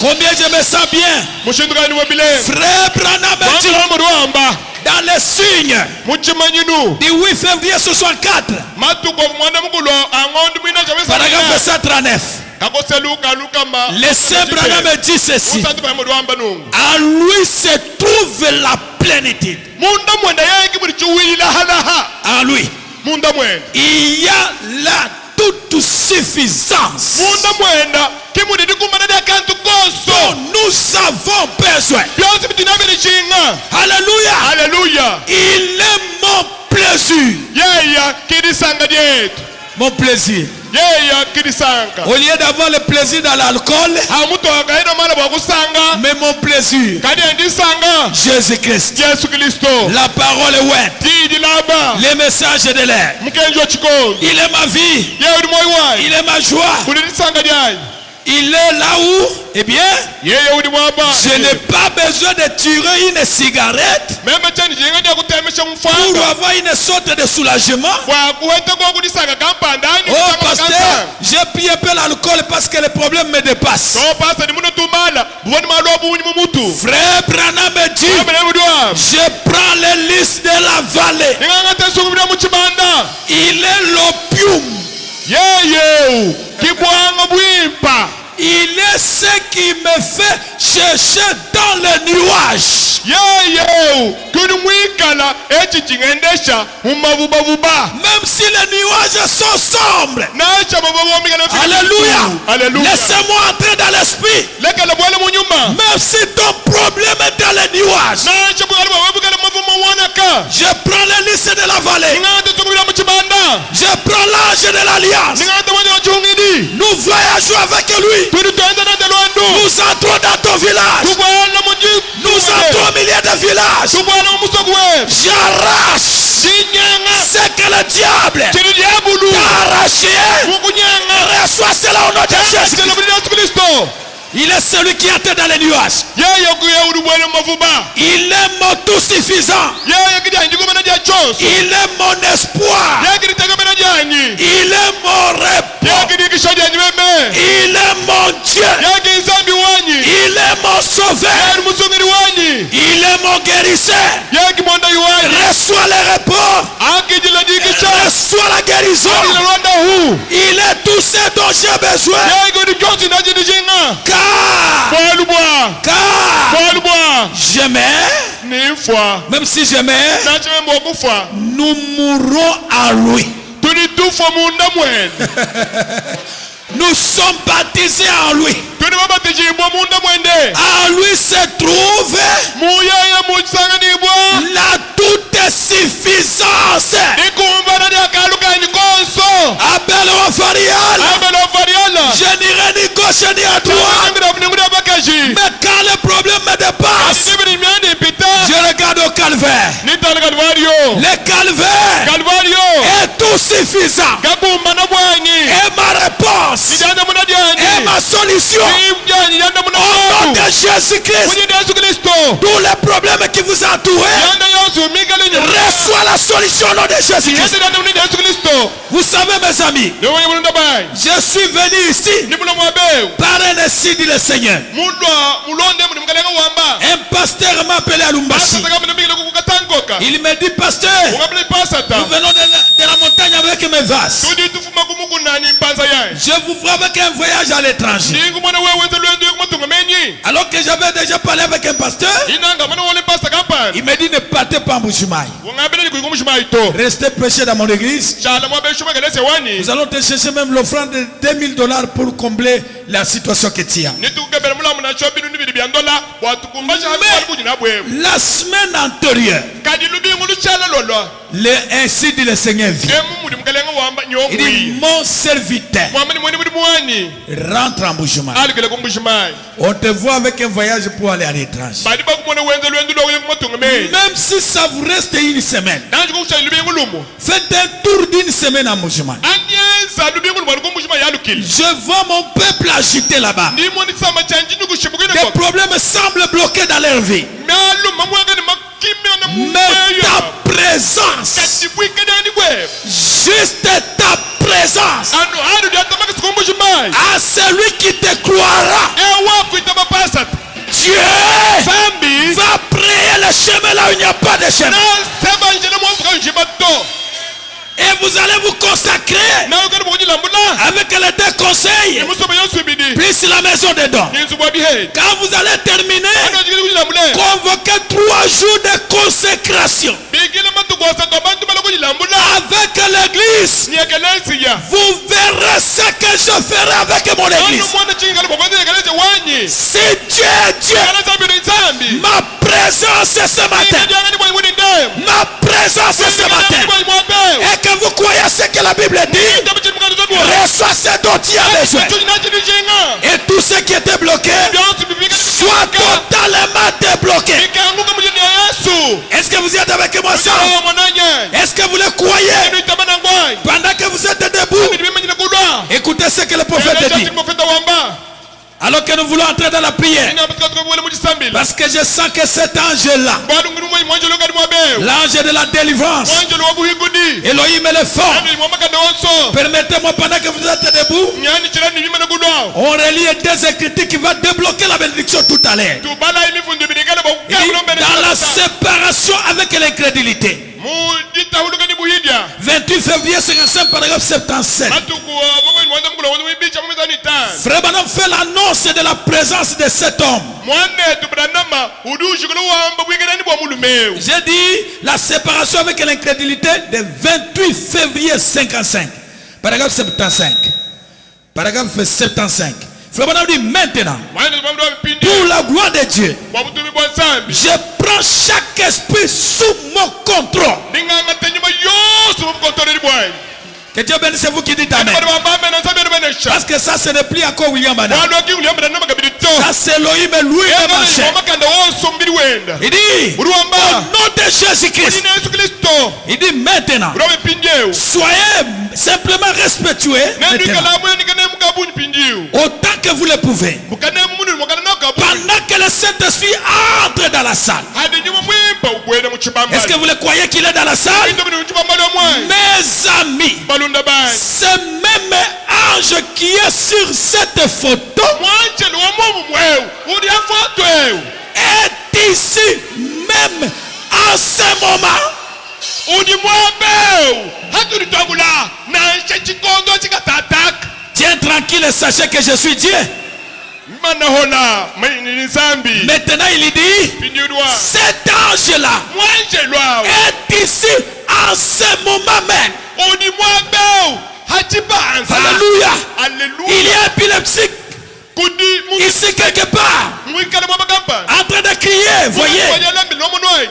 Combien je me sens bien. Frère Branham dit dans les signes du 8 février 64, paragraphe 139. Le Saint Branham dit ceci. En lui se trouve la plénitude. En lui il y a la toute suffisance dont nous avons besoin. Alléluia. Alléluia. Il est mon plaisir. Mon plaisir. Au lieu d'avoir le plaisir dans l'alcool, mais mon plaisir, Jésus-Christ, la parole est ouette, les messages de l'air. Il est ma vie, il est ma joie, Il est là où? Eh bien, yeye uli mwaba je n'ai pas besoin de tirer une cigarette mema chani jenga dia kutemesha pour mfanga avoir une sorte de soulagement. kwa kuweta kwa kudisaga kampa ndani Oh pasteur, j'ai pris un peu l'alcool parce que le problème me dépasse. so pasa ni muno tumala buwani malo bunyi mumutu Frère Branham me dit, abele mudwa je prends les listes de la vallée. ninga tesu kubira mu kibanda Il est l'opium. yeye kibwanga bwimpa Il est ce qui me fait chercher dans les nuages. yeye kuni mwikala echi chingendesha mumavubavuba Même si les nuages sont sombres. nacha mavubavuba ngana Alléluia. Alléluia. Laissez-moi entrer dans l'esprit. lekala bwale munyuma Même si ton problème est dans les nuages. nacha bwale bwabugala mavuma wanaka Je prends les listes de la vallée. ninga tesu kubira mu kibanda Je prends l'âge de l'alliance. ninga tesu wa chungidi Nous voyageons avec lui. tuni tuenda na delwando Nous entrons dans ton village. tubwala muji Nous entrons au milieu des villages. tubwala mumusogwe J'arrache sinyanga ce que le diable chini diabulu t'a arraché. mukunyanga Reçois cela au nom de Jésus. sikala buli Yesu Kristo Il est celui qui était dans les nuages. yeye kuye uli bwale mavuba Il est mon tout suffisant. yeye kidi anjigomena dia chose Il est mon espoir. yeye kidi tegemena janyi Il est mon yeye repos. kidi kishaji anyimeme Il est mon Dieu. yeye kidi nzambi wanyi Il est mon sauveur. yeye musungiri wanyi Il est mon guérisseur. yeye kimonda yuwanyi Reçois le repos. akijila dikisha Reçois la guérison. akijila lwanda hu Il est tout ce dont j'ai besoin. yeye kidi chose najidishinga Car bwalubwa j'aimais, nifwa même si j'aimais, nachimemba okufa nous mourrons en lui. tuli tufa munda mwene Nous sommes baptisés en lui. tuli babatijibwa munda mwende En lui se trouve muyeye musanganibwa la toute suffisance. nikumvana lyakalukanyi konso Appelle au Farial. abela ofariala Je n'irai ni gauche ni à droite. ningula bakaji Mais quand le problème me dépasse, atitibiri myandi ipita je regarde au calvaire. nitana kalvario Le calvaire kalvario est tout suffisant. kakumbana bwanyi Et ma réponse ijanda muna et dyanyi ma solution ibyanyi yanda muna au nom mungu de Jésus-Christ. kunyida Yesu Kristo Tous les problèmes qui vous entourent, yanda yosu migalinya reçois la solution au nom de Jésus-Christ. yanda yanda munida Yesu Kristo Vous savez mes amis, niwoye mulunda bayi je suis venu ici nibula mwabeu par un ainsi dit le Seigneur. mulwa mulonde muni mukalenga wamba Un pasteur m'a appelé à Lumbashi. pasata kamene migile kukukatangoka Il me dit, pasteur, ungabule pasata nous venons de la montagne avec mes vases. tudi tufuma kumukunani mpanza yayi Je vous vois avec un voyage à l'étranger. ningu mwana wewenze lwendu yekumatunga menyi Alors que j'avais déjà parlé avec un pasteur, inanga mwana wole pasta kampani il me dit ne partez pas en Bouchimaï. ungabele ni kuikumu shimaito Restez prêcher dans mon église. chala mwabe shuma gelese wani Nous allons te chercher même l'offrande de 2000 $ pour combler la situation que tu as. nitukebele mulamu nacho bintu bibiri bya ndola watukumbasha hapo wali kunyina bwewe La semaine antérieure, kadi lubingu luchala lolwa ainsi dit le Seigneur vient. emu muli mukalenga wamba Il dit, nyokwi mon serviteur, mwamani mwene muli muwani rentre en Bouchimaï. alikele kumbushimayi On te voit avec un voyage pour aller à l'étranger. badi bakumona wenze lwendu lwokuye kumatunga menyi Même si ça vous reste une semaine, nanji kukushali lubingu lumu faites un tour d'une semaine en Bouchimaï. anyenza lubingu lumu alikumbushimayi yalukile Je vois mon peuple agité là-bas. nimonitsama chanji nikushibukile Des problèmes semblent bloqués dans leur vie. myalu mamwangani makimya na Mais ta présence, katibwikadani kwe juste ta présence, anu adu lyatamaka sikumbushimai à celui qui te croira, ewakwita bapasata Dieu zambi va prier le chemin là où il n'y a pas de chemin. nasebanjele mwafuka njibato Et vous allez vous consacrer nawe kani bukujilambula avec les deux conseils, nimusoma yosubidi plus la maison des dons. ninsubwa bihedi Quand vous allez terminer, anojikili kujilambule convoquez 3 jours de consécration bigile matukwasata abantu bala kujilambula avec l'église. niekelesiya Vous verrez ce que je ferai avec mon anu église. mwana chingali bokwanza yekelese wanyi Si Dieu est Dieu, kala zambi ni zambi ma présence est ce matin. ikajangani bwanyi muni ndemu Ma présence est ce matin. bwanyi mwabeu Et que vous croyez ce que la Bible dit, ndabu chini mukani zabwa reçois ce dont tu as besoin. tuji nachidishinga Et tout ce qui était bloqué byonsi bibika soit totalement débloqué. bikanguka mu jina ya Yesu Est-ce que vous êtes avec moi ça? ayo mwananye Est-ce que vous le croyez? inu itabana ngwai Pendant que vous êtes debout, ndibimanyile kudwa écoutez ce que le prophète dit. profeta wamba Alors que nous voulons entrer dans la prière. Parce que je sens que cet ange-là, l'ange de la délivrance, Elohim est le fort. Permettez-moi pendant que vous êtes debout, on relie deux écritures qui va débloquer la bénédiction tout à l'heure. Dans la séparation avec l'incrédulité. 28 février 55, paragraphe 77. Frère Branham fait l'annonce de la présence de cet homme. J'ai dit la séparation avec l'incrédulité de 28 février 55. Paragraphe 75. Paragraphe 75. Frère Branham dit maintenant, pour la gloire de Dieu, je prends chaque esprit sous mon contrôle. Que Dieu bénisse vous qui dites amen. Parce que ça, ce n'est plus encore William Branham. Ça, c'est Elohim et lui et ma chair. Il dit, au nom de Jésus-Christ, il dit maintenant, soyez simplement respectueux autant que vous le pouvez. Pendant que le Saint-Esprit entre dans la salle. Est-ce que vous le croyez qu'il est dans la salle? Mes amis, ce même ange qui est sur cette photo est ici même en ce moment. Tiens tranquille et sachez que je suis Dieu. Maintenant il dit, cet ange-là est ici en ce moment même. Alléluia. Il est épileptique. Ici quelque part, en train de crier, voyez.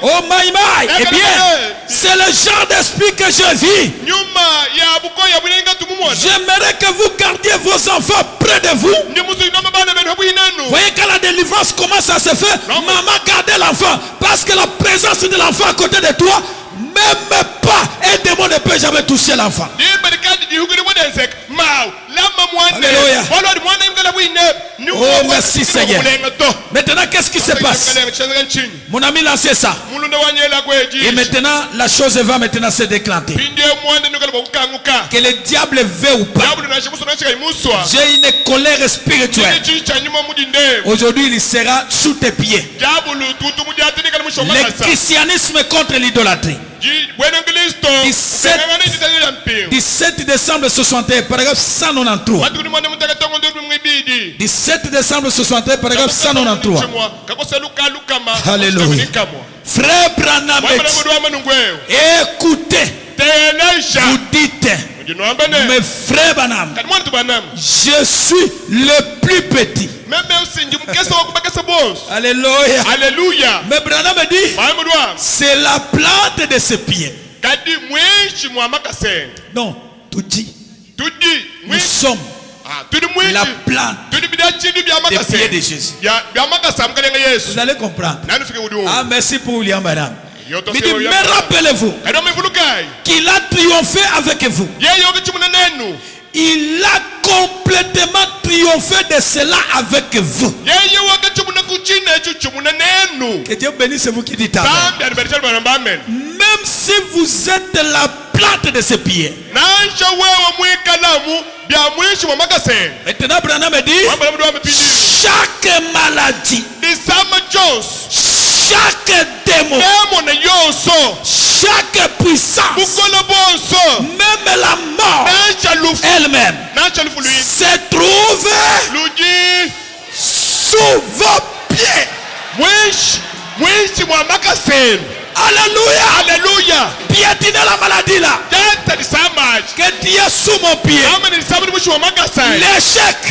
Oh my my. Eh bien, c'est le genre d'esprit que je vis. J'aimerais que vous gardiez vos enfants près de vous. Voyez, quand la délivrance commence à se faire, maman gardez l'enfant. Parce que la présence de l'enfant à côté de toi, même pas un démon ne peut jamais toucher l'enfant. Alléluia. Oh merci Seigneur. Maintenant qu'est-ce qui se passe? Mon ami lancé ça. Et maintenant la chose va maintenant se déclencher. Que le diable veut ou pas, j'ai une colère spirituelle. Aujourd'hui il sera sous tes pieds. Le christianisme contre l'idolâtrie. 17 décembre 61, paragraphe 193. 17 décembre 61, paragraphe 193. Alléluia. Frère Branham, écoutez. Vous dites, mais frère Branham, je suis le plus petit. Alléluia. Alléluia. Mais Branham dit, c'est la plante de ses pieds. Non, tout dit. Nous sommes la plante des pieds de Jésus. Vous allez comprendre. Ah, merci pour William Branham. Mais rappelez-vous qu'il a triomphé avec vous. Il a complètement triomphé de cela avec vous. Que Dieu bénisse vous qui dites amen. Même si vous êtes la plante de ses pieds. Maintenant Branham dit, chaque maladie, chaque démon, chaque puissance, même la mort elle-même se trouve sous vos pieds. Alléluia. Alléluia. Piétinez la maladie là. Que tu es sous mon pied. L'échec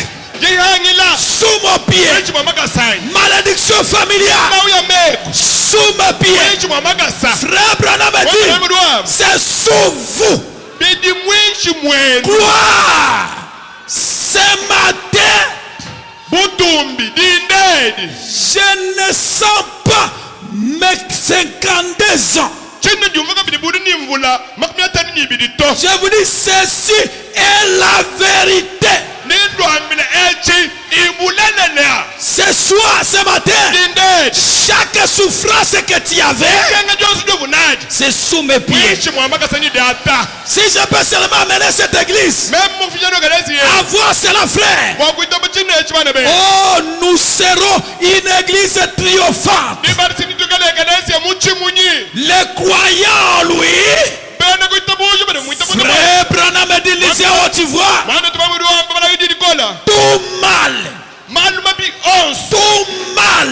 sous mon pied. Malédiction familiale sous mon pied. Frère Branham dit, c'est sous vous. Gloire. Ce matin, je ne sens pas mes 52 ans. Je vous dis, ceci est la vérité. Ce soir, ce matin, chaque souffrance que tu avais, c'est sous mes pieds. Si je peux seulement amener cette église à voir cela, frère. Oh, nous serons une église triomphante. Les croyants, lui, frère Branham dit, oh, tu vois, tout mal, tout mal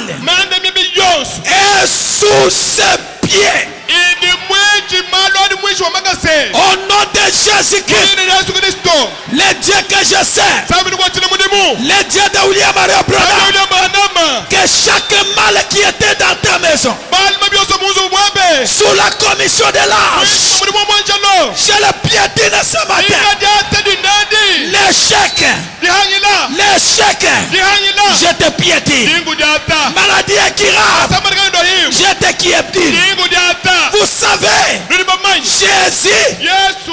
est sous ses pieds. Au nom de Jésus-Christ, le Dieu que je sais, le Dieu de William Maria Branham, que chaque mal qui était dans ta maison, sous la commission de l'âge, je le piétine ce matin. L'échec, je te piétine. Maladie incurable, je te piétine. Vous savez, Jésus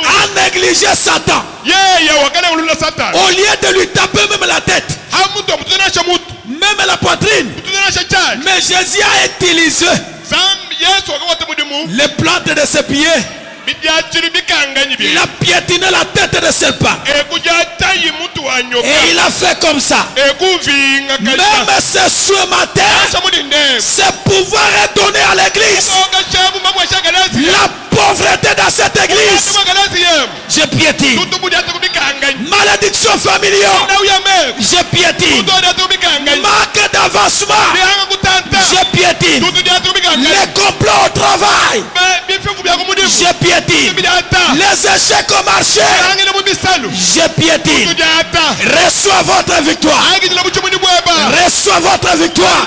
a négligé Satan. Au lieu de lui taper même la tête, même la poitrine, mais Jésus a utilisé les plantes de ses pieds. Il a piétiné la tête de ses pas. Et il a fait comme ça. Même ce matin, ce pouvoir est donné à l'église. La pauvreté dans cette église, je piétine. Malédiction familiale, je piétine. Manque d'avancement, je piétine. Les complots au travail, je piétine. Les échecs au marché, je piétine. Reçois votre victoire. Reçois votre victoire.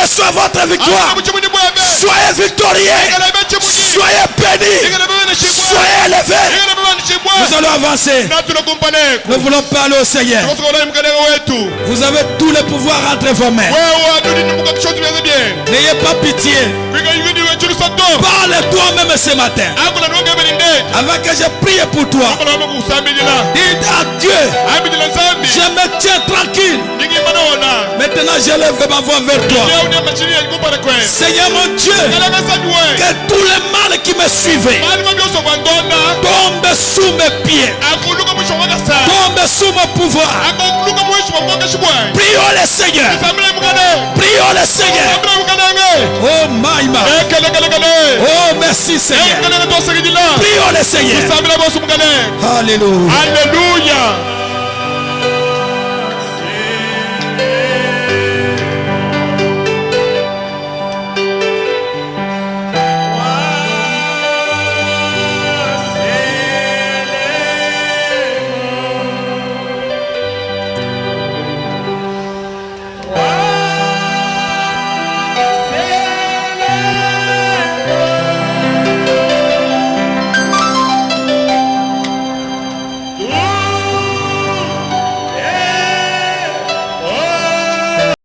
Reçois votre victoire. Soyez victorieux. Soyez bénis. Soyez élevés. Nous allons avancer. Nous voulons parler au Seigneur. Vous avez tous les pouvoirs entre vos mains. N'ayez pas pitié. Parle toi-même ce matin. Avant que je prie pour toi, dis à Dieu, je me tiens tranquille. Maintenant je lève ma voix vers toi. Seigneur mon Dieu, que tous les mal qui me suivaient tombent sous mes pieds, tombent sous mon pouvoir. Prions le Seigneur. Prions le Seigneur. Oh Maïma. Oh merci Seigneur. Prions le Seigneur. Alléluia. Alléluia.